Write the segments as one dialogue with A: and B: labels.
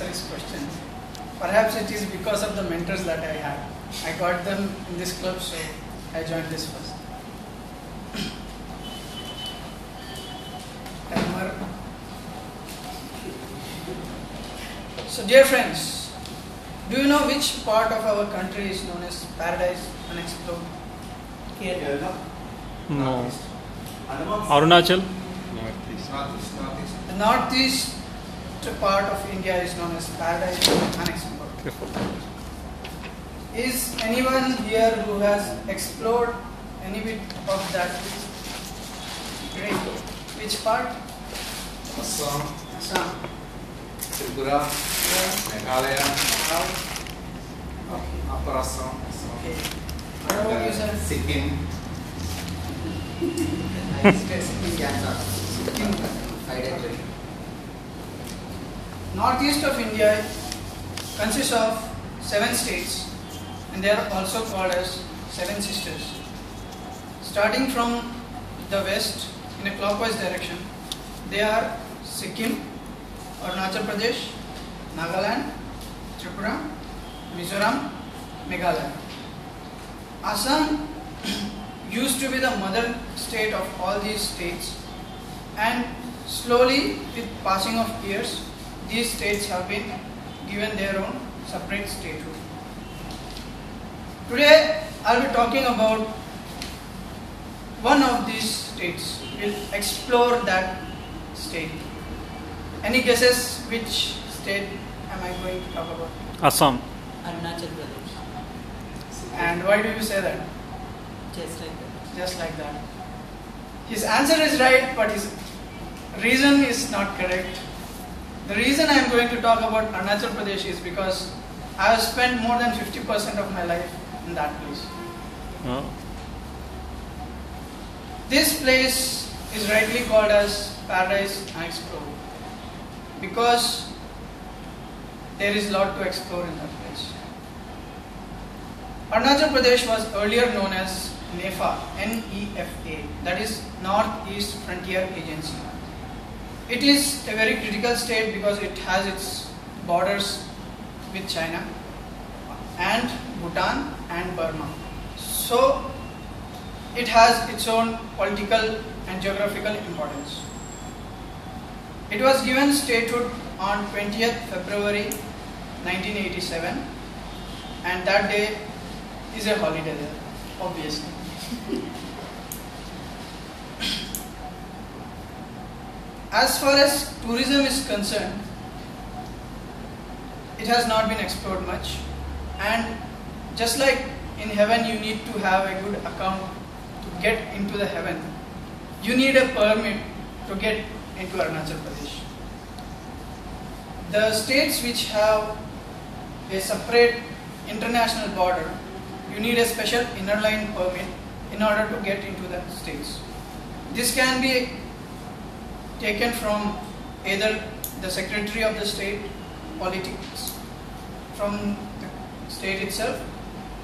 A: answer his question. Perhaps it is because of the mentors that I had. I got them in this club, so I joined this first. Timer. So dear friends, do you know which part of our country is known as Paradise Unexplored?
B: Kerala.
C: No. Arunachal?
A: The northeast part of India is known as Paradise Unexplored. Is anyone here who has explored any bit of that? Great. Which part?
B: Assam,
A: Assam.
B: Tripura, Meghalaya, Upper Assam,
A: Okay. What about you, sir?
B: Sikkim.
A: Northeast of India consists of 7 states, and they are also called as 7 sisters. Starting from the west in a clockwise direction, they are Sikkim, Arunachal Pradesh, Nagaland, Tripura, Mizoram, Meghalaya. Assam used to be the mother state of all these states, and slowly with passing of years, these states have been given their own separate statehood. Today I will be talking about one of these states. We'll explore that state. Any guesses which state am I going to talk about?
C: Assam.
D: Arunachal Pradesh.
A: And why do you say that?
D: Just like that.
A: Just like that. His answer is right, but his reason is not correct. The reason I am going to talk about Arunachal Pradesh is because I have spent more than 50% of my life in that place.
C: Oh.
A: This place is rightly called as Paradise Unexplored because there is a lot to explore in that place. Arunachal Pradesh was earlier known as NEFA, N-E-F-A, that is Northeast Frontier Agency. It is a very critical state because it has its borders with China and Bhutan and Burma. So it has its own political and geographical importance. It was given statehood on 20th February 1987, and that day is a holiday there, obviously. As far as tourism is concerned, it has not been explored much, and just like in heaven you need to have a good account to get into the heaven, you need a permit to get into Arunachal Pradesh. The states which have a separate international border, you need a special inner line permit in order to get into the states. This can be taken from either the Secretary of the State Politics from the state itself,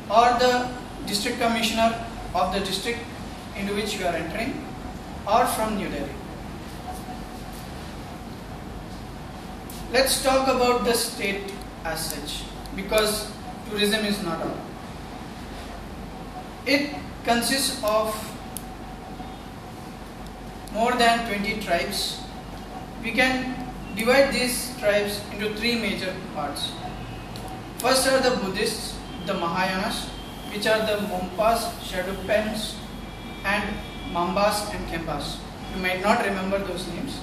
A: or the District Commissioner of the district into which you are entering, or from New Delhi. Let's talk about the state as such, because tourism is not all. It consists of more than 20 tribes. We can divide these tribes into 3 major parts. First are the Buddhists, the Mahayanas, which are the Mompas, Shadupans, and Mambas and Kempas. You might not remember those names.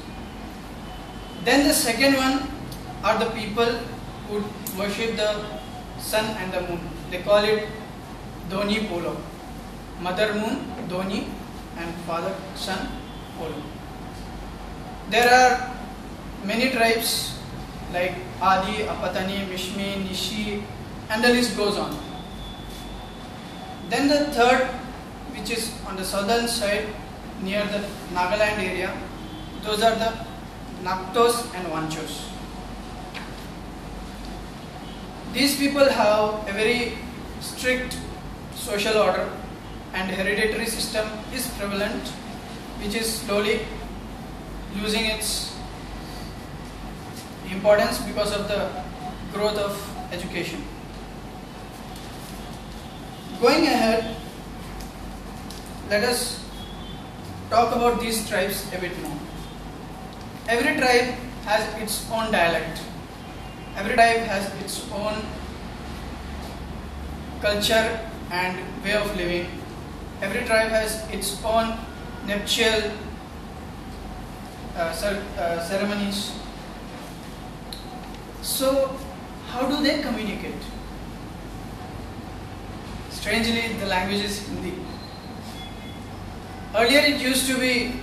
A: Then the second one are the people who worship the sun and the moon. They call it Doni Polo. Mother Moon, Doni, and Father Sun, Polo. There are many tribes like Adi, Apatani, Mishmi, Nishi, and the list goes on. Then the third, which is on the southern side near the Nagaland area, those are the Naktos and Wanchos. These people have a very strict social order, and hereditary system is prevalent, which is slowly losing its importance because of the growth of education. Going ahead, let us talk about these tribes a bit more. Every tribe has its own dialect. Every tribe has its own culture and way of living. Every tribe has its own nuptial ceremonies. So, how do they communicate? Strangely, the language is Hindi. Earlier it used to be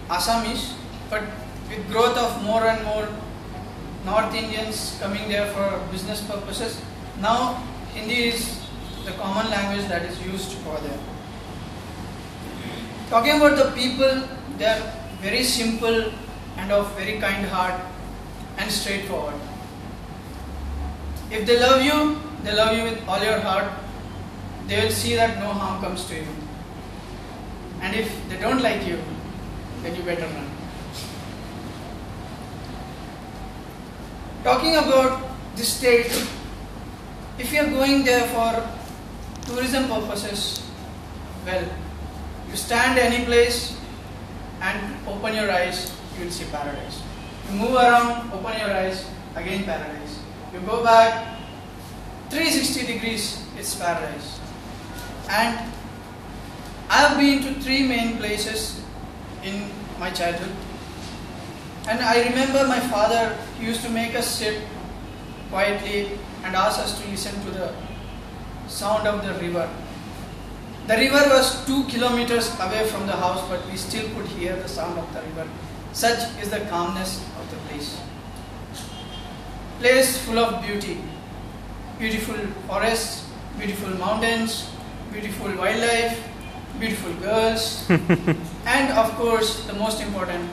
A: Assamese, but with growth of more and more North Indians coming there for business purposes, now Hindi is the common language that is used over there. Talking about the people, they are very simple and of very kind heart and straightforward. If they love you with all your heart. They will see that no harm comes to you. And if they don't like you, then you better run. Talking about this state, if you are going there for tourism purposes, well, you stand any place and open your eyes, you will see paradise. You move around, open your eyes, again paradise. You go back, 360 degrees, it's paradise. And I have been to 3 main places in my childhood. And I remember my father used to make us sit quietly and ask us to listen to the sound of the river. The river was 2 kilometers away from the house, but we still could hear the sound of the river. Such is the calmness of the place. Place full of beauty. Beautiful forests, beautiful mountains, beautiful wildlife, beautiful girls, and of course, the most important,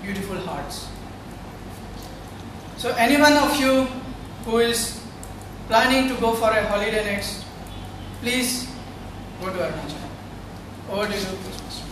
A: beautiful hearts. So any one of you who is planning to go for a holiday next, please go to Arunachal. Over to you, Christmas.